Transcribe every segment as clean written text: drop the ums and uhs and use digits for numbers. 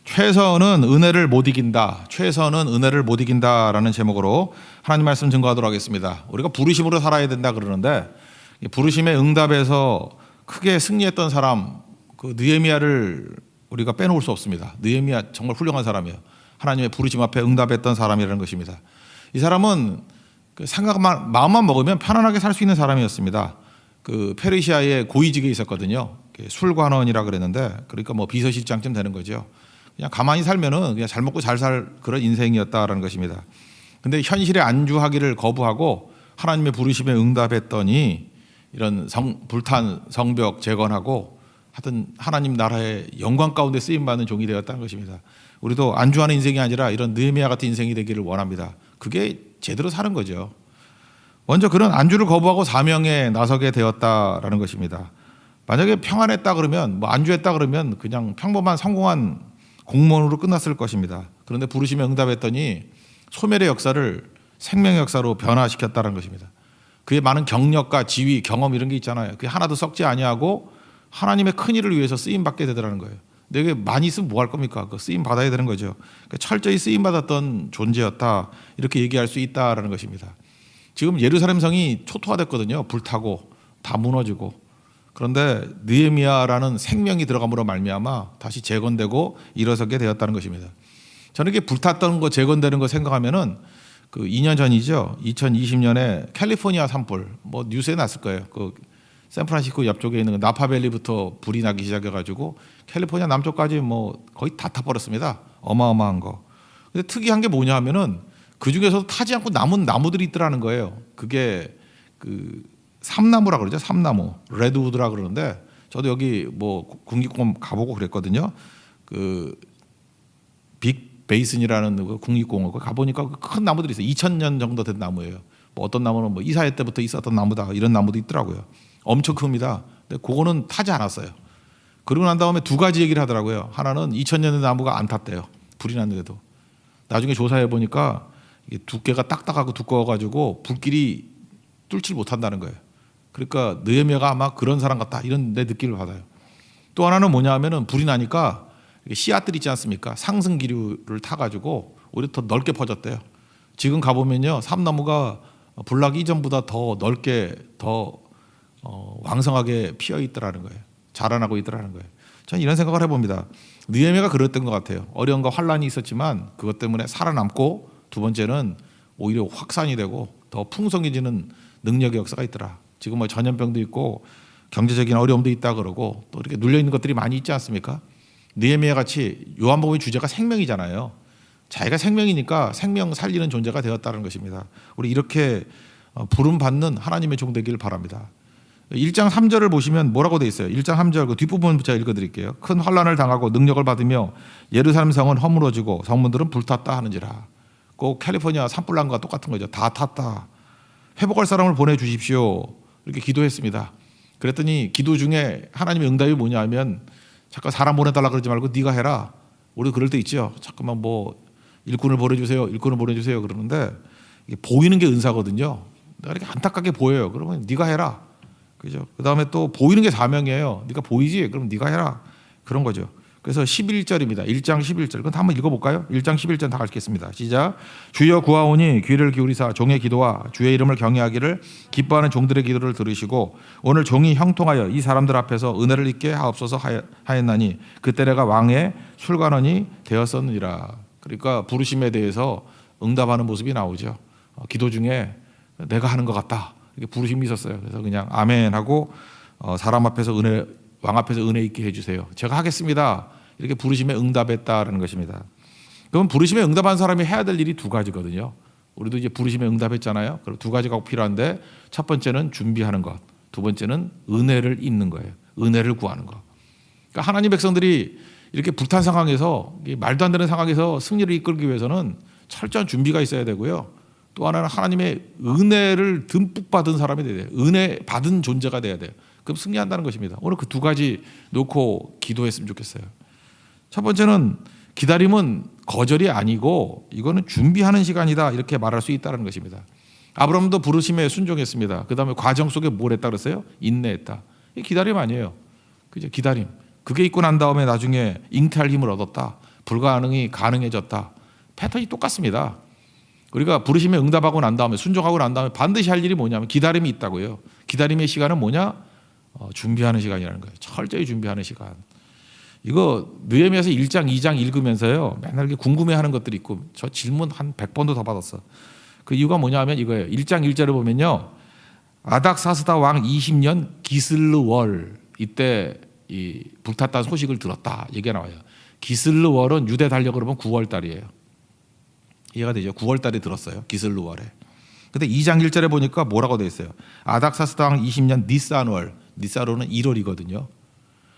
최선은 은혜를 못 이긴다. 최선은 은혜를 못 이긴다라는 제목으로 하나님 말씀 증거하도록 하겠습니다. 우리가 부르심으로 살아야 된다 그러는데 부르심의 응답에서 크게 승리했던 사람 그 느헤미야를 우리가 빼놓을 수 없습니다. 느헤미야 정말 훌륭한 사람이에요. 하나님의 부르심 앞에 응답했던 사람이라는 것입니다. 이 사람은 마음만 먹으면 편안하게 살 수 있는 사람이었습니다. 그 페르시아의 고위직에 있었거든요. 술관원이라 그랬는데 그러니까 뭐 비서실장쯤 되는 거죠. 그냥 가만히 살면은 그냥 잘 먹고 잘 살 그런 인생이었다라는 것입니다. 근데 현실에 안주하기를 거부하고 하나님의 부르심에 응답했더니 이런 불탄 성벽 재건하고 하여튼 하나님 나라의 영광 가운데 쓰임 받는 종이 되었다는 것입니다. 우리도 안주하는 인생이 아니라 이런 느헤미야 같은 인생이 되기를 원합니다. 그게 제대로 사는 거죠. 먼저 그런 안주를 거부하고 사명에 나서게 되었다라는 것입니다. 만약에 평안했다 그러면 뭐 안주했다 그러면 그냥 평범한 성공한 공무원으로 끝났을 것입니다. 그런데 부르심에 응답했더니 소멸의 역사를 생명의 역사로 변화시켰다는 것입니다. 그의 많은 경력과 지위, 경험 이런 게 있잖아요. 그게 하나도 썩지 아니하고 하나님의 큰 일을 위해서 쓰임 받게 되더라는 거예요. 근데 이게 많이 있으면 뭐 할 겁니까? 그 쓰임 받아야 되는 거죠. 그러니까 철저히 쓰임 받았던 존재였다. 이렇게 얘기할 수 있다라는 것입니다. 지금 예루살렘 성이 초토화됐거든요. 불타고 다 무너지고. 그런데 느헤미야라는 생명이 들어감으로 말미암아 다시 재건되고 일어서게 되었다는 것입니다. 저는 이게 불탔던 거 재건되는 거 생각하면은 그 2년 전이죠. 2020년에 캘리포니아 산불 뭐 뉴스에 났을 거예요. 그 샌프란시스코 옆쪽에 있는 나파밸리부터 불이 나기 시작해가지고 캘리포니아 남쪽까지 뭐 거의 다 타버렸습니다. 어마어마한 거. 근데 특이한 게 뭐냐 하면은 그 중에서도 타지 않고 남은 나무들이 있더라는 거예요. 그게 그 삼나무라 그러죠. 삼나무, 레드우드라 그러는데 저도 여기 뭐 국립공원 가보고 그랬거든요. 그 빅 베이슨이라는 그 국립공원 가보니까 큰 나무들이 있어요. 2000년 정도 된 나무예요. 뭐 어떤 나무는 뭐 이사회 때부터 있었던 나무다 이런 나무도 있더라고요. 엄청 큽니다. 근데 그거는 타지 않았어요. 그러고 난 다음에 두 가지 얘기를 하더라고요. 하나는 2000년 된 나무가 안 탔대요. 불이 났는데도. 나중에 조사해 보니까 이게 두께가 딱딱하고 두꺼워가지고 불길이 뚫질 못한다는 거예요. 그러니까 느헤미야가 아마 그런 사람 같다 이런 내 느낌을 받아요. 또 하나는 뭐냐 하면은 불이 나니까 씨앗들 있지 않습니까? 상승 기류를 타가지고 오히려 더 넓게 퍼졌대요. 지금 가보면요 삼나무가 불나기 이전보다 더 넓게 더 왕성하게 피어 있더라는 거예요. 자라나고 있더라는 거예요. 저는 이런 생각을 해봅니다. 느헤미야가 그랬던 것 같아요. 어려움과 환란이 있었지만 그것 때문에 살아남고 두 번째는 오히려 확산이 되고 더 풍성해지는 능력의 역사가 있더라. 지금 뭐 전염병도 있고 경제적인 어려움도 있다 그러고 또 이렇게 눌려 있는 것들이 많이 있지 않습니까? 느헤미야 같이 요한복음의 주제가 생명이잖아요. 자기가 생명이니까 생명 살리는 존재가 되었다는 것입니다. 우리 이렇게 부름 받는 하나님의 종 되기를 바랍니다. 1장 3절을 보시면 뭐라고 되어 있어요? 1장 3절 그 뒷부분 제가 읽어드릴게요. 큰 환란을 당하고 능력을 받으며 예루살렘 성은 허물어지고 성문들은 불탔다 하는지라. 꼭 캘리포니아 산불난과 똑같은 거죠. 다 탔다. 회복할 사람을 보내주십시오. 이렇게 기도했습니다. 그랬더니 기도 중에 하나님의 응답이 뭐냐 하면 잠깐 사람 보내달라 그러지 말고 네가 해라. 우리 그럴 때 있죠. 잠깐만 뭐 일꾼을 보내주세요. 일꾼을 보내주세요. 그러는데 이게 보이는 게 은사거든요. 내가 이렇게 안타깝게 보여요. 그러면 네가 해라. 그죠? 그 다음에 또 보이는 게 사명이에요. 네가 보이지? 그럼 네가 해라. 그런 거죠. 그래서 11절입니다. 1장 11절. 그건 한번 읽어볼까요? 1장 11절 다 읽겠습니다. 시작. 주여 구하오니 귀를 기울이사 종의 기도와 주의 이름을 경외하기를 기뻐하는 종들의 기도를 들으시고 오늘 종이 형통하여 이 사람들 앞에서 은혜를 입게 하옵소서 하였나니 그때 내가 왕의 술관원이 되었었느니라. 그러니까 부르심에 대해서 응답하는 모습이 나오죠. 기도 중에 내가 하는 것 같다. 이렇게 부르심이 있었어요. 그래서 그냥 아멘 하고 사람 앞에서 왕 앞에서 은혜 있게 해주세요. 제가 하겠습니다. 이렇게 부르심에 응답했다라는 것입니다. 그럼 부르심에 응답한 사람이 해야 될 일이 두 가지거든요. 우리도 이제 부르심에 응답했잖아요. 그럼 두 가지가 꼭 필요한데 첫 번째는 준비하는 것, 두 번째는 은혜를 입는 거예요. 은혜를 구하는 것. 그러니까 하나님 백성들이 이렇게 불탄 상황에서 말도 안 되는 상황에서 승리를 이끌기 위해서는 철저한 준비가 있어야 되고요. 또 하나는 하나님의 은혜를 듬뿍 받은 사람이 돼야 돼요. 은혜 받은 존재가 돼야 돼요. 그럼 승리한다는 것입니다. 오늘 그 두 가지 놓고 기도했으면 좋겠어요. 첫 번째는 기다림은 거절이 아니고 이거는 준비하는 시간이다 이렇게 말할 수 있다는 것입니다. 아브라함도 부르심에 순종했습니다. 그 다음에 과정 속에 뭘 했다 그랬어요? 인내했다. 이게 기다림 아니에요. 그죠? 기다림. 그게 있고 난 다음에 나중에 잉태할 힘을 얻었다. 불가능이 가능해졌다. 패턴이 똑같습니다. 우리가 부르심에 응답하고 난 다음에 순종하고 난 다음에 반드시 할 일이 뭐냐면 기다림이 있다고요. 기다림의 시간은 뭐냐? 준비하는 시간이라는 거예요. 철저히 준비하는 시간. 이거 느헤미야서 1장 2장 읽으면서요. 맨날 궁금해하는 것들이 있고 저 질문 한 100번도 더 받았어. 그 이유가 뭐냐 하면 이거예요. 1장 1절에 보면요. 아닥사스다 왕 20년 기슬르월 이때 이 불탔다는 소식을 들었다 얘기가 나와요. 기슬르월은 유대 달력으로 보면 9월 달이에요. 이해가 되죠? 9월 달에 들었어요. 기슬르월에. 근데 2장 1절에 보니까 뭐라고 되어 있어요? 아닥사스다 왕 20년 니산월. 니산월은 1월이거든요.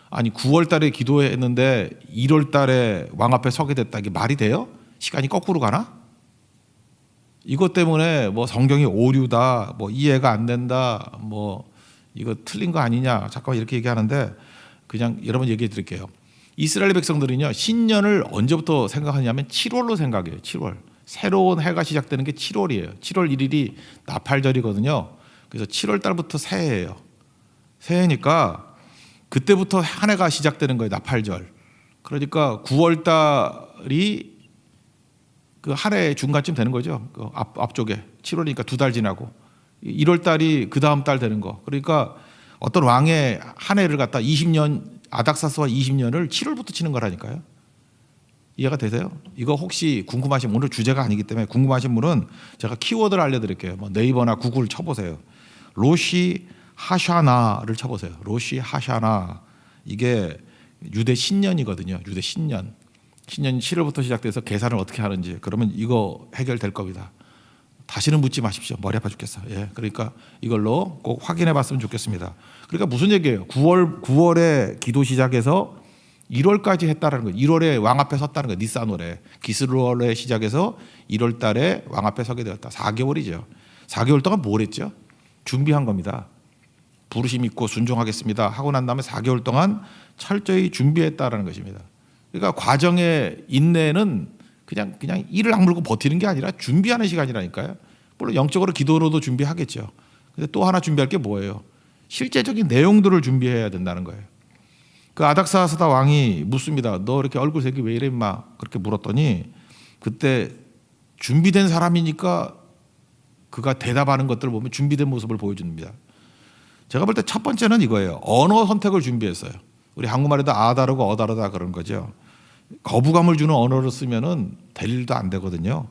아니 9월 달에 기도했는데 1월 달에 왕 앞에 서게 됐다. 이게 말이 돼요? 시간이 거꾸로 가나? 이것 때문에 뭐 성경이 오류다, 뭐 이해가 안 된다, 뭐 이거 틀린 거 아니냐, 잠깐 이렇게 얘기하는데 그냥 여러분 얘기해 드릴게요. 이스라엘 백성들은요 신년을 언제부터 생각하냐면 7월로 생각해요. 7월. 새로운 해가 시작되는 게 7월이에요. 7월 1일이 나팔절이거든요. 그래서 7월 달부터 새해예요. 새해니까 그때부터 한 해가 시작되는 거예요. 나팔절. 그러니까 9월 달이 그 한 해 중간쯤 되는 거죠. 그 앞쪽에 7월이니까 2달 지나고 1월 달이 그 다음 달 되는 거. 그러니까 어떤 왕의 한 해를 갖다 20년 아닥사스와 20년을 7월부터 치는 거라니까요. 이해가 되세요? 이거 혹시 궁금하신 오늘 주제가 아니기 때문에 궁금하신 분은 제가 키워드를 알려드릴게요. 뭐 네이버나 구글 쳐보세요. 로시 하샤나를 쳐보세요. 로시 하샤나 이게 유대 신년이거든요. 유대 신년. 신년이 7월부터 시작돼서 계산을 어떻게 하는지 그러면 이거 해결될 겁니다. 다시는 묻지 마십시오. 머리 아파 죽겠어. 예, 그러니까 이걸로 꼭 확인해 봤으면 좋겠습니다. 그러니까 무슨 얘기예요? 9월에 기도 시작해서 1월까지 했다라는 거예요. 1월에 왕 앞에 섰다는 거예요. 니산월에. 기스르월에 시작해서 1월 달에 왕 앞에 서게 되었다. 4개월이죠. 4개월 동안 뭘 했죠? 준비한 겁니다. 부르심 있고 순종하겠습니다 하고 난 다음에 4개월 동안 철저히 준비했다라는 것입니다. 그러니까 과정의 인내는 그냥 이를 악물고 버티는 게 아니라 준비하는 시간이라니까요. 물론 영적으로 기도로도 준비하겠죠. 근데 또 하나 준비할 게 뭐예요? 실제적인 내용들을 준비해야 된다는 거예요. 그 아닥사스다 왕이 묻습니다. 너 이렇게 얼굴색이 왜 이래 임마? 그렇게 물었더니 그때 준비된 사람이니까 그가 대답하는 것들을 보면 준비된 모습을 보여줍니다. 제가 볼 때 첫 번째는 이거예요. 언어 선택을 준비했어요. 우리 한국말에도 아다르고 어다르다 그런 거죠. 거부감을 주는 언어를 쓰면은 될 일도 안 되거든요.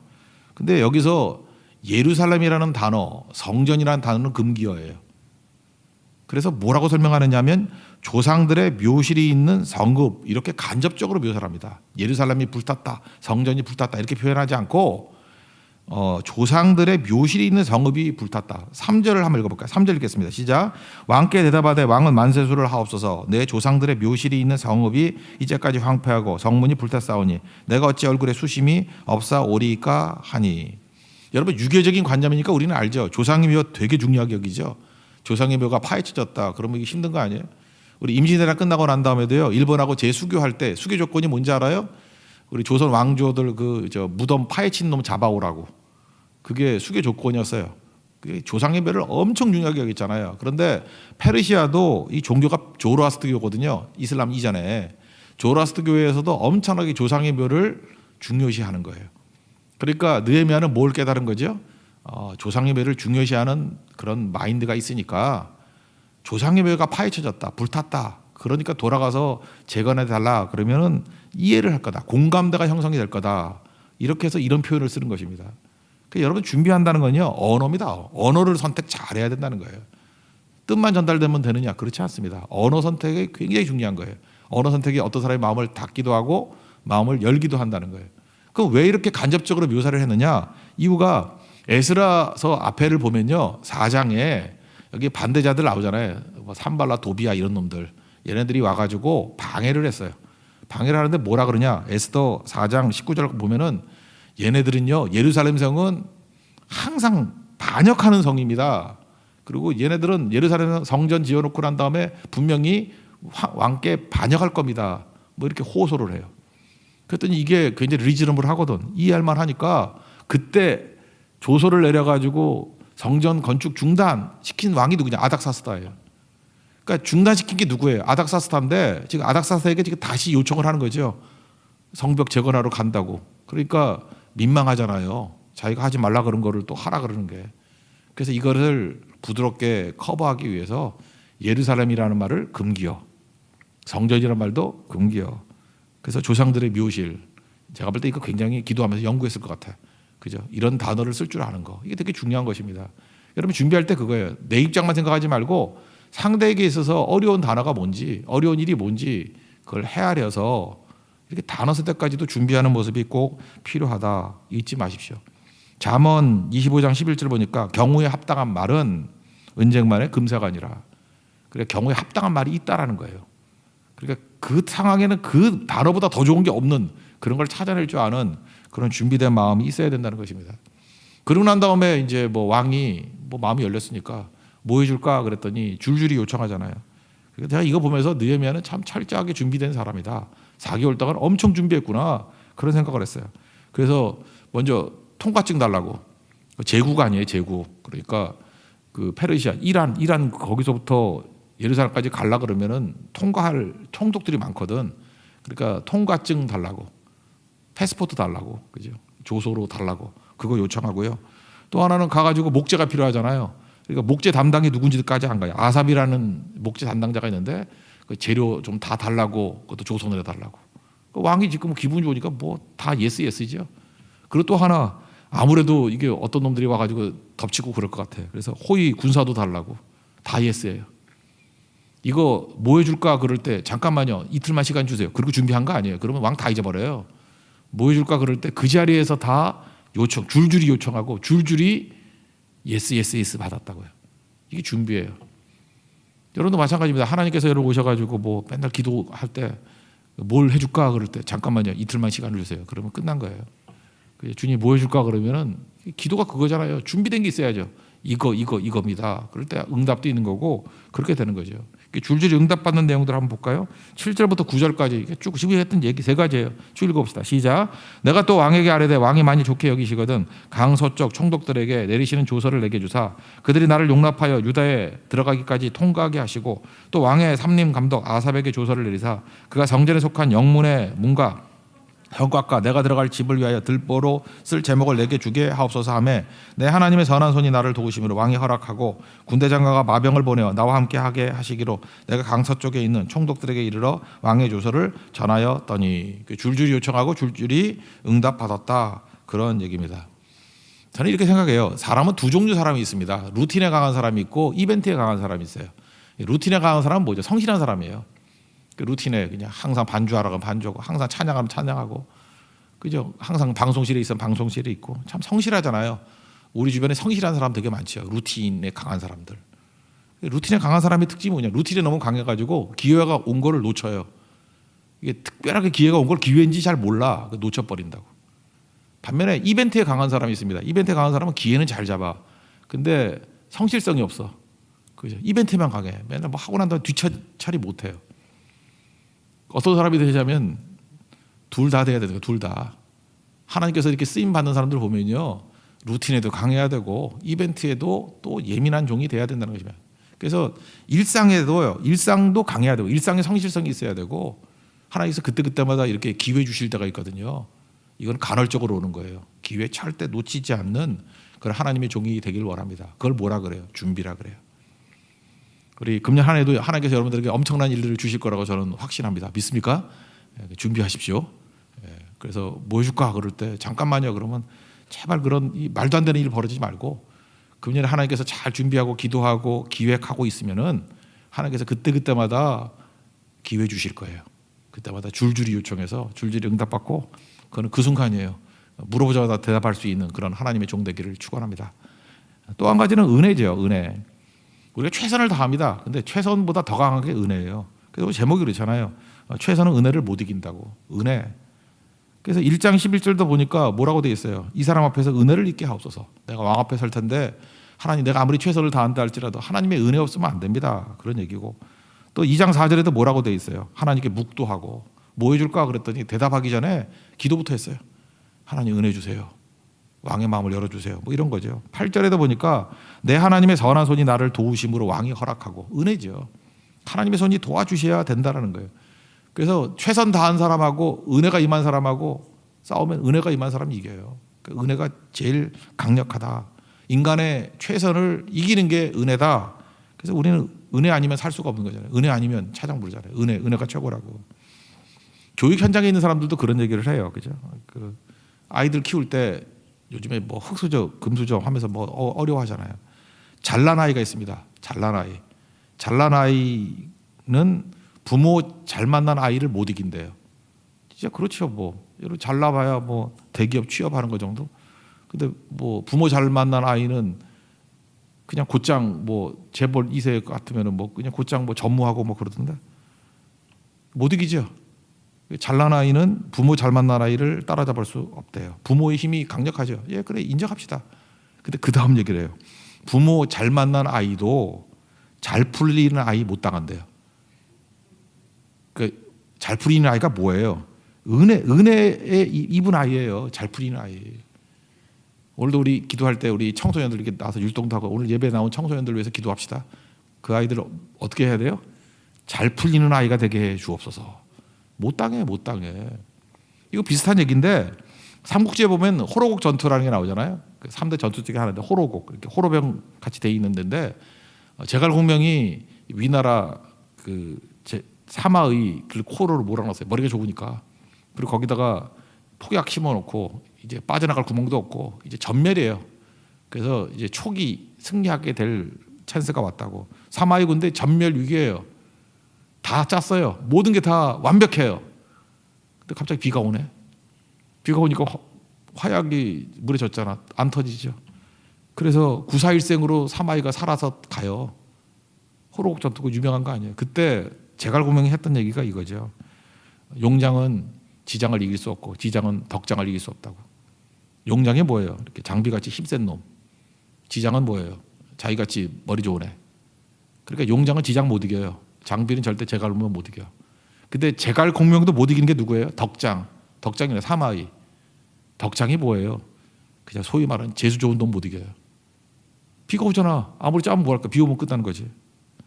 근데 여기서 예루살렘이라는 단어, 성전이라는 단어는 금기어예요. 그래서 뭐라고 설명하느냐면 조상들의 묘실이 있는 성읍 이렇게 간접적으로 묘사를 합니다. 예루살렘이 불탔다, 성전이 불탔다 이렇게 표현하지 않고 조상들의 묘실이 있는 성읍이 불탔다. 3절을 한번 읽어볼까요? 3절 읽겠습니다. 시작. 왕께 대답하되 왕은 만세수를 하옵소서. 내 조상들의 묘실이 있는 성읍이 이제까지 황폐하고 성문이 불탔사오니 내가 어찌 얼굴에 수심이 없사오리까 하니. 여러분 유교적인 관념이니까 우리는 알죠. 조상의 묘 되게 중요하게 여기죠. 조상의 묘가 파헤쳐졌다. 그러면 이게 힘든 거 아니에요? 우리 임진왜란 끝나고 난 다음에도요. 일본하고 재수교할 때 수교 조건이 뭔지 알아요? 우리 조선 왕조들 무덤 파헤친 놈 잡아오라고. 그게 수교 조건이었어요. 그게 조상의 묘를 엄청 중요하게 여겼잖아요. 그런데 페르시아도 이 종교가 조로아스트교거든요. 이슬람 이전에 조로아스트교에서도 엄청나게 조상의 묘를 중요시하는 거예요. 그러니까 느헤미야는 뭘 깨달은 거죠? 조상의 묘를 중요시하는 그런 마인드가 있으니까 조상의 묘가 파헤쳐졌다, 불탔다. 그러니까 돌아가서 재건해 달라. 그러면은 이해를 할 거다. 공감대가 형성이 될 거다. 이렇게 해서 이런 표현을 쓰는 것입니다. 그러니까 여러분 준비한다는 건요 언어입니다. 언어를 선택 잘해야 된다는 거예요. 뜻만 전달되면 되느냐? 그렇지 않습니다. 언어 선택이 굉장히 중요한 거예요. 언어 선택이 어떤 사람의 마음을 닫기도 하고 마음을 열기도 한다는 거예요. 그럼 왜 이렇게 간접적으로 묘사를 했느냐? 이유가 에스라서 앞에를 보면요 4장에 여기 반대자들 나오잖아요. 뭐 산발라 도비아 이런 놈들 얘네들이 와가지고 방해를 했어요. 방해를 하는데 뭐라 그러냐? 에스더 4장 19절 보면은 얘네들은요 예루살렘 성은 항상 반역하는 성입니다. 그리고 얘네들은 예루살렘 성전 지어놓고 난 다음에 분명히 왕께 반역할 겁니다. 뭐 이렇게 호소를 해요. 그랬더니 이게 굉장히 리즈너블 하거든. 이해할 만하니까 그때 조서를 내려가지고 성전 건축 중단 시킨 왕이 누구냐? 아닥사스다예요. 그러니까 중단시킨 게 누구예요? 아닥사스다인데 지금 아닥사스다에게 지금 다시 요청을 하는 거죠. 성벽 재건하러 간다고. 그러니까 민망하잖아요. 자기가 하지 말라 그런 거를 또 하라 그러는 게. 그래서 이거를 부드럽게 커버하기 위해서 예루살렘이라는 말을 금기어, 성전이라는 말도 금기어. 그래서 조상들의 묘실, 제가 볼 때 이거 굉장히 기도하면서 연구했을 것 같아요. 그죠? 이런 단어를 쓸 줄 아는 거, 이게 되게 중요한 것입니다. 여러분 준비할 때 그거예요. 내 입장만 생각하지 말고 상대에게 있어서 어려운 단어가 뭔지, 어려운 일이 뭔지 그걸 헤아려서 이렇게 단어 선택까지도 준비하는 모습이 꼭 필요하다. 잊지 마십시오. 잠언 25장 11절 보니까 경우에 합당한 말은 은쟁반의 금세가 아니라, 그래 경우에 합당한 말이 있다라는 거예요. 그러니까 그 상황에는 그 단어보다 더 좋은 게 없는 그런 걸 찾아낼 줄 아는 그런 준비된 마음이 있어야 된다는 것입니다. 그러고 난 다음에 이제 뭐 왕이 뭐 마음이 열렸으니까 뭐 해줄까 그랬더니 줄줄이 요청하잖아요. 그래서 제가 이거 보면서 느헤미야는 참 철저하게 준비된 사람이다. 4개월 동안 엄청 준비했구나 그런 생각을 했어요. 그래서 먼저 통과증 달라고. 제국 아니에요, 제국. 그러니까 그 페르시아, 이란 거기서부터 예루살렘까지 갈라 그러면은 통과할 총독들이 많거든. 그러니까 통과증 달라고, 패스포트 달라고, 그죠? 조소로 달라고 그거 요청하고요. 또 하나는 가가지고 목재가 필요하잖아요. 그러니까 목재 담당이 누군지까지 한 거예요. 아삽이라는 목재 담당자가 있는데 그 재료 좀 다 달라고, 그것도 조선으로 달라고. 그 왕이 지금 기분 좋으니까 뭐 다 예스죠. 그리고 또 하나, 아무래도 이게 어떤 놈들이 와가지고 덮치고 그럴 것 같아요. 그래서 호위 군사도 달라고, 다 예스예요. 이거 뭐 해줄까 그럴 때 잠깐만요, 이틀만 시간 주세요. 그리고 준비한 거 아니에요. 그러면 왕 다 잊어버려요. 뭐 해줄까 그럴 때 그 자리에서 다 요청, 줄줄이 요청하고 줄줄이 예스 받았다고요. 이게 준비예요. 여러분도 마찬가지입니다. 하나님께서 여러분 오셔가지고 뭐 맨날 기도할 때 뭘 해줄까 그럴 때 잠깐만요, 이틀만 시간을 주세요. 그러면 끝난 거예요. 주님 뭐 해줄까 그러면은 기도가 그거잖아요. 준비된 게 있어야죠. 이겁니다. 그럴 때 응답도 있는 거고 그렇게 되는 거죠. 줄줄이 응답받는 내용들 한번 볼까요? 7절부터 9절까지 쭉 했던 얘기 세 가지예요. 쭉 읽어봅시다. 시작. 내가 또 왕에게 아뢰되 왕이 많이 좋게 여기시거든 강서쪽 총독들에게 내리시는 조서를 내게 주사 그들이 나를 용납하여 유다에 들어가기까지 통과하게 하시고 또 왕의 삼림 감독 아삽에게 조서를 내리사 그가 성전에 속한 영문의 문과 현곽과 내가 들어갈 집을 위하여 들보로 쓸 제목을 내게 주게 하옵소서 하매 내 하나님의 선한 손이 나를 도우심으로 왕이 허락하고 군대 장관과 마병을 보내어 나와 함께 하게 하시기로 내가 강서쪽에 있는 총독들에게 이르러 왕의 조서를 전하였더니. 줄줄이 요청하고 줄줄이 응답받았다, 그런 얘기입니다. 저는 이렇게 생각해요. 사람은 두 종류 사람이 있습니다. 루틴에 강한 사람이 있고 이벤트에 강한 사람이 있어요. 루틴에 강한 사람은 뭐죠? 성실한 사람이에요. 루틴에 그냥 항상 반주하러 가면 반주하고 항상 찬양하면 찬양하고, 그죠? 항상 방송실에 있으면 방송실에 있고 참 성실하잖아요. 우리 주변에 성실한 사람 되게 많죠. 루틴에 강한 사람들. 루틴에 강한 사람의 특징이 뭐냐? 루틴에 너무 강해가지고 기회가 온 거를 놓쳐요. 이게 특별하게 기회가 온 걸 기회인지 잘 몰라. 놓쳐버린다고. 반면에 이벤트에 강한 사람이 있습니다. 이벤트에 강한 사람은 기회는 잘 잡아. 근데 성실성이 없어. 그죠? 이벤트만 강해. 맨날 뭐 하고 난 다음에 뒤처리 못해요. 어떤 사람이 되자면 둘 다 돼야 되는 거예요. 둘 다. 하나님께서 이렇게 쓰임 받는 사람들 보면요, 루틴에도 강해야 되고 이벤트에도 또 예민한 종이 돼야 된다는 것입니다. 그래서 일상도 강해야 되고 일상에 성실성이 있어야 되고 하나님께서 그때마다 이렇게 기회 주실 때가 있거든요. 이건 간헐적으로 오는 거예요. 기회 절대 놓치지 않는 그런 하나님의 종이 되길 원합니다. 그걸 뭐라 그래요? 준비라 그래요. 우리 금년 한 해도 하나님께서 여러분들에게 엄청난 일들을 주실 거라고 저는 확신합니다. 믿습니까? 준비하십시오. 그래서 뭐 해줄까 그럴 때 잠깐만요 그러면 제발 그런 말도 안 되는 일 벌어지지 말고 금년에 하나님께서 잘 준비하고 기도하고 기획하고 있으면은 하나님께서 그때마다 기회 주실 거예요. 그때마다 줄줄이 요청해서 줄줄이 응답받고, 그거는 그 순간이에요. 물어보자마자 대답할 수 있는 그런 하나님의 종 되기를 축원합니다. 또 한 가지는 은혜죠. 은혜. 우리가 최선을 다합니다. 근데 최선보다 더 강한 게 은혜예요. 그래서 제목이 그렇잖아요. 최선은 은혜를 못 이긴다고. 은혜. 그래서 1장 11절도 보니까 뭐라고 돼 있어요? 이 사람 앞에서 은혜를 잊게 하옵소서. 내가 왕 앞에 설 텐데 하나님, 내가 아무리 최선을 다한다 할지라도 하나님의 은혜 없으면 안 됩니다. 그런 얘기고, 또 2장 4절에도 뭐라고 돼 있어요? 하나님께 묵도하고 뭐 해줄까 그랬더니 대답하기 전에 기도부터 했어요. 하나님 은혜 주세요. 왕의 마음을 열어주세요. 뭐 이런 거죠. 8절에도 보니까 내 하나님의 선한 손이 나를 도우심으로 왕이 허락하고, 은혜죠. 하나님의 손이 도와주셔야 된다는 거예요. 그래서 최선 다한 사람하고 은혜가 임한 사람하고 싸우면 은혜가 임한 사람이 이겨요. 그러니까 은혜가 제일 강력하다. 인간의 최선을 이기는 게 은혜다. 그래서 우리는 은혜 아니면 살 수가 없는 거잖아요. 은혜 아니면 차장 부르잖아요. 은혜가 최고라고. 교육 현장에 있는 사람들도 그런 얘기를 해요. 그죠? 그 아이들 키울 때 요즘에 뭐 흙수저, 금수저 하면서 뭐 어려워하잖아요. 잘난 아이가 있습니다. 잘난 아이. 잘난 아이는 부모 잘 만난 아이를 못 이긴대요. 진짜 그렇죠. 뭐 잘나봐야 뭐 대기업 취업하는 거 정도. 근데 뭐 부모 잘 만난 아이는 그냥 곧장 뭐 재벌 2세 같으면은 뭐 그냥 곧장 뭐 전무하고 뭐 그러던데 못 이기죠. 잘난 아이는 부모 잘 만난 아이를 따라잡을 수 없대요. 부모의 힘이 강력하죠. 예, 그래 인정합시다. 근데 그 다음 얘기를 해요. 부모 잘 만난 아이도 잘 풀리는 아이 못 당한대요. 그 잘 풀리는 아이가 뭐예요? 은혜에 입은 아이예요. 잘 풀리는 아이. 오늘도 우리 기도할 때 우리 청소년들 이렇게 나와서 율동도 하고 오늘 예배에 나온 청소년들 위해서 기도합시다. 그 아이들 어떻게 해야 돼요? 잘 풀리는 아이가 되게 해 주옵소서. 못 당해. 이거 비슷한 얘기인데 삼국지에 보면 호로곡 전투라는 게 나오잖아요. 그 3대 전투 중에 하나인데 호로곡 이렇게 호로병 같이 돼 있는 데인데 제갈공명이 위나라 그 사마의 그 코를 몰아넣었어요. 머리가 좁으니까. 그리고 거기다가 폭약 심어놓고 이제 빠져나갈 구멍도 없고 이제 전멸이에요. 그래서 이제 초기 승리하게 될 찬스가 왔다고. 사마의 군대 전멸 위기예요. 다 짰어요. 모든 게 다 완벽해요. 근데 갑자기 비가 오네. 비가 오니까 화약이 물에 젖잖아. 안 터지죠. 그래서 구사일생으로 사마이가 살아서 가요. 호로곡 전투가 유명한 거 아니에요. 그때 제갈공명이 했던 얘기가 이거죠. 용장은 지장을 이길 수 없고 지장은 덕장을 이길 수 없다고. 용장이 뭐예요? 이렇게 장비같이 힘센 놈. 지장은 뭐예요? 자기같이 머리 좋은 애. 그러니까 용장은 지장 못 이겨요. 장비는 절대 제갈공명 못 이겨. 근데 제갈공명도 못 이기는 게 누구예요? 덕장. 덕장이나 사마이. 덕장이 뭐예요? 그냥 소위 말하는 재수 좋은 놈 못 이겨요. 비가 오잖아. 아무리 짜면 뭐 할까? 비 오면 끝나는 거지.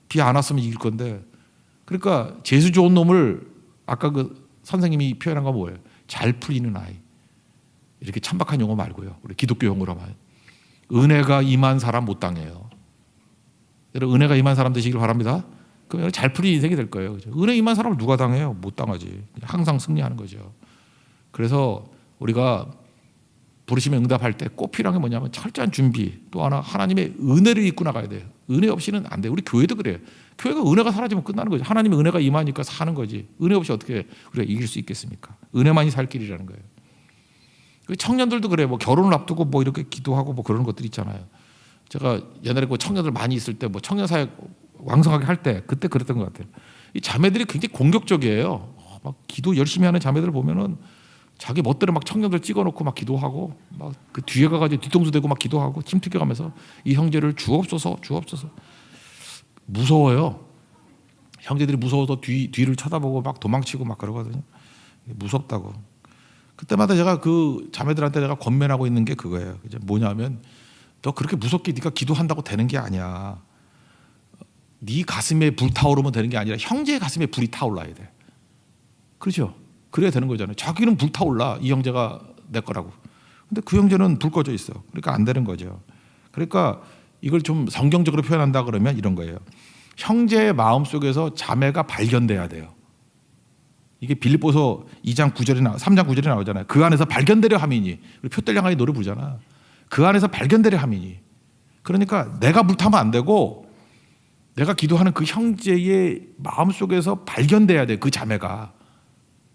비 안 왔으면 이길 건데. 그러니까 재수 좋은 놈을 아까 그 선생님이 표현한 건 뭐예요? 잘 풀리는 아이. 이렇게 천박한 용어 말고요. 우리 기독교 용어로만. 은혜가 임한 사람 못 당해요. 여러분 은혜가 임한 사람 되시길 바랍니다. 그러면 잘 풀린 인생이 될 거예요. 그죠? 은혜 임한 사람을 누가 당해요? 못 당하지. 항상 승리하는 거죠. 그래서 우리가 부르심에 응답할 때 꼭 필요한 게 뭐냐면 철저한 준비. 또 하나 하나님의 은혜를 입고 나가야 돼요. 은혜 없이는 안 돼요. 우리 교회도 그래요. 교회가 은혜가 사라지면 끝나는 거죠. 하나님의 은혜가 임하니까 사는 거지. 은혜 없이 어떻게 우리가 이길 수 있겠습니까? 은혜만이 살 길이라는 거예요. 청년들도 그래요. 뭐 결혼을 앞두고 뭐 이렇게 기도하고 뭐 그런 것들 있잖아요. 제가 옛날에 그 청년들 많이 있을 때 뭐 청년 사역 왕성하게 할 때 그때 그랬던 것 같아요. 이 자매들이 굉장히 공격적이에요. 막 기도 열심히 하는 자매들을 보면은 자기 멋대로 막 청년들 찍어놓고 막 기도하고 막 그 뒤에 가가지고 뒤통수 대고 막 기도하고 침 튀겨가면서 이 형제를 주옵소서. 무서워요. 형제들이 무서워서 뒤를 쳐다보고 막 도망치고 막 그러거든요. 무섭다고. 그때마다 제가 그 자매들한테 내가 권면하고 있는 게 그거예요. 이제 뭐냐면 너 그렇게 무섭게 네가 기도한다고 되는 게 아니야. 네 가슴에 불타오르면 되는 게 아니라 형제의 가슴에 불이 타올라야 돼. 그렇죠? 그래야 되는 거잖아요. 자기는 불타올라. 이 형제가 내 거라고. 근데 그 형제는 불 꺼져 있어. 그러니까 안 되는 거죠. 그러니까 이걸 좀 성경적으로 표현한다 그러면 이런 거예요. 형제의 마음속에서 자매가 발견돼야 돼요. 이게 빌립보서 2장 9절에 3장 9절에 나오잖아요. 그 안에서 발견되려 함이니. 우리 표델량아의 노래 부르잖아. 그 안에서 발견되려 함이니. 그러니까 내가 불타면 안 되고 내가 기도하는 그 형제의 마음속에서 발견돼야 돼. 그 자매가.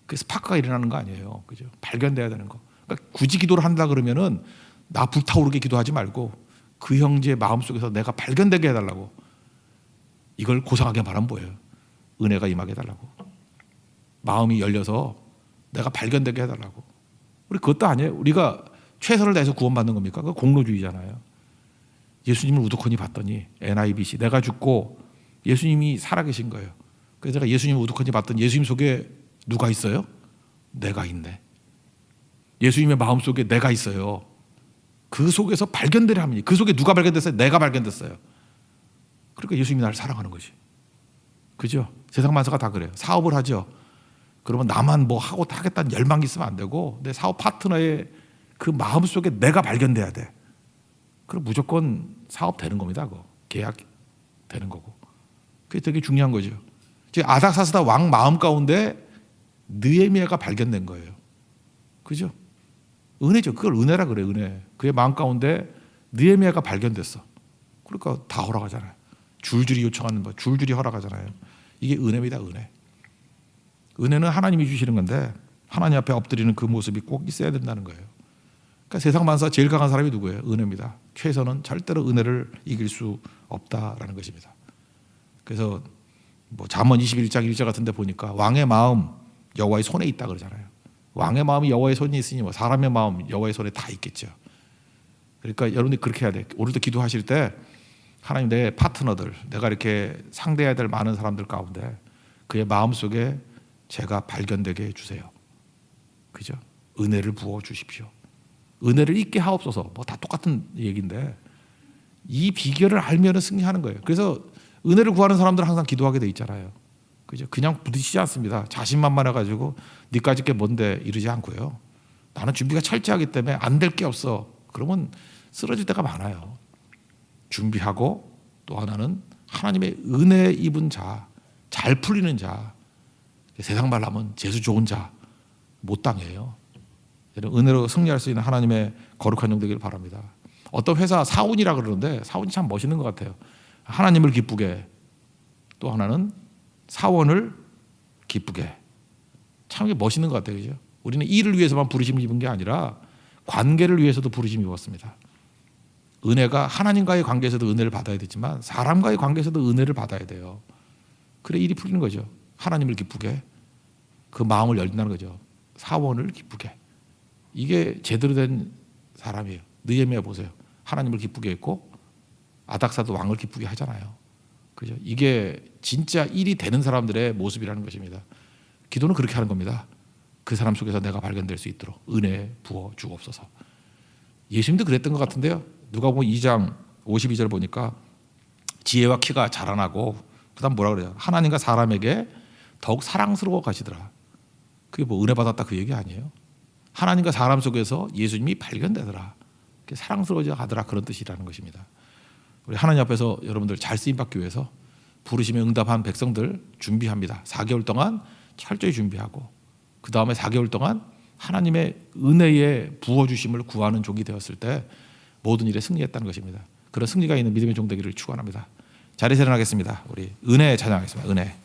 그 스파크가 일어나는 거 아니에요. 그죠? 발견돼야 되는 거. 그러니까 굳이 기도를 한다 그러면은 나 불타오르게 기도하지 말고 그 형제의 마음속에서 내가 발견되게 해달라고. 이걸 고상하게 말하면 뭐예요? 은혜가 임하게 해달라고. 마음이 열려서 내가 발견되게 해달라고. 우리 그것도 아니에요. 우리가 최선을 다해서 구원받는 겁니까? 그거 공로주의잖아요. 예수님을 우두커니 봤더니 NIBC 내가 죽고 예수님이 살아계신 거예요. 그래서 제가 예수님을 우두커니 봤더니 예수님 속에 누가 있어요? 내가 있네. 예수님의 마음속에 내가 있어요. 그 속에서 발견되려 하면 그 속에 누가 발견됐어요? 내가 발견됐어요. 그러니까 예수님이 나를 사랑하는 거지. 그죠? 세상 만사가 다 그래요. 사업을 하죠. 그러면 나만 뭐 하고 하겠다는 열망이 있으면 안 되고 내 사업 파트너의 그 마음 속에 내가 발견돼야 돼. 그럼 무조건 사업 되는 겁니다. 그거. 계약 되는 거고. 그게 되게 중요한 거죠. 지금 아닥사스다 왕 마음 가운데 느헤미야가 발견된 거예요. 그죠? 은혜죠. 그걸 은혜라 그래. 은혜. 그의 마음 가운데 느헤미야가 발견됐어. 그러니까 다 허락하잖아요. 줄줄이 요청하는 거, 줄줄이 허락하잖아요. 이게 은혜입니다. 은혜. 은혜는 하나님이 주시는 건데 하나님 앞에 엎드리는 그 모습이 꼭 있어야 된다는 거예요. 그러니까 세상 만사 제일 강한 사람이 누구예요? 은혜입니다. 최선은 절대로 은혜를 이길 수 없다라는 것입니다. 그래서 뭐 잠언 21장 1절 같은 데 보니까 왕의 마음 여호와의 손에 있다 그러잖아요. 왕의 마음이 여호와의 손에 있으니 뭐 사람의 마음 여호와의 손에 다 있겠죠. 그러니까 여러분들이 그렇게 해야 돼. 오늘도 기도하실 때 하나님 내 파트너들, 내가 이렇게 상대해야 될 많은 사람들 가운데 그의 마음속에 제가 발견되게 해주세요. 그죠? 은혜를 부어 주십시오. 은혜를 있게 하옵소서. 뭐 다 똑같은 얘기인데 이 비결을 알면 승리하는 거예요. 그래서 은혜를 구하는 사람들은 항상 기도하게 돼 있잖아요. 그죠? 그냥 부딪히지 않습니다. 자신만만해가지고 니까짓 게 뭔데 이러지 않고요. 나는 준비가 철저하기 때문에 안 될 게 없어. 그러면 쓰러질 때가 많아요. 준비하고 또 하나는 하나님의 은혜 입은 자, 잘 풀리는 자, 세상 말로 하면 재수 좋은 자 못 당해요. 은혜로 승리할 수 있는 하나님의 거룩한 종 되기를 바랍니다. 어떤 회사 사원이라 그러는데 사원이 참 멋있는 것 같아요. 하나님을 기쁘게, 또 하나는 사원을 기쁘게. 참 멋있는 것 같아요. 그죠? 우리는 일을 위해서만 부르심 입은 게 아니라 관계를 위해서도 부르심 입었습니다. 은혜가 하나님과의 관계에서도 은혜를 받아야 되지만 사람과의 관계에서도 은혜를 받아야 돼요. 그래 일이 풀리는 거죠. 하나님을 기쁘게, 그 마음을 열린다는 거죠. 사원을 기쁘게. 이게 제대로 된 사람이에요. 느헤미야 보세요. 하나님을 기쁘게 했고 아닥사도 왕을 기쁘게 하잖아요. 그죠? 이게 진짜 일이 되는 사람들의 모습이라는 것입니다. 기도는 그렇게 하는 겁니다. 그 사람 속에서 내가 발견될 수 있도록 은혜 부어 주옵소서. 예수님도 그랬던 것 같은데요. 누가복음 2장 52절 보니까 지혜와 키가 자라나고 그다음 뭐라 그래요? 하나님과 사람에게 더욱 사랑스러워 가시더라. 그게 뭐 은혜 받았다 그 얘기 아니에요? 하나님과 사람 속에서 예수님이 발견되더라. 사랑스러워져 가더라 그런 뜻이라는 것입니다. 우리 하나님 앞에서 여러분들 잘 쓰임 받기 위해서 부르심에 응답한 백성들 준비합니다. 4개월 동안 철저히 준비하고 그 다음에 4개월 동안 하나님의 은혜의 부어주심을 구하는 종이 되었을 때 모든 일에 승리했다는 것입니다. 그런 승리가 있는 믿음의 종 되기를 축원합니다. 자리에서 일어나겠습니다. 우리 은혜 찬양하겠습니다. 은혜.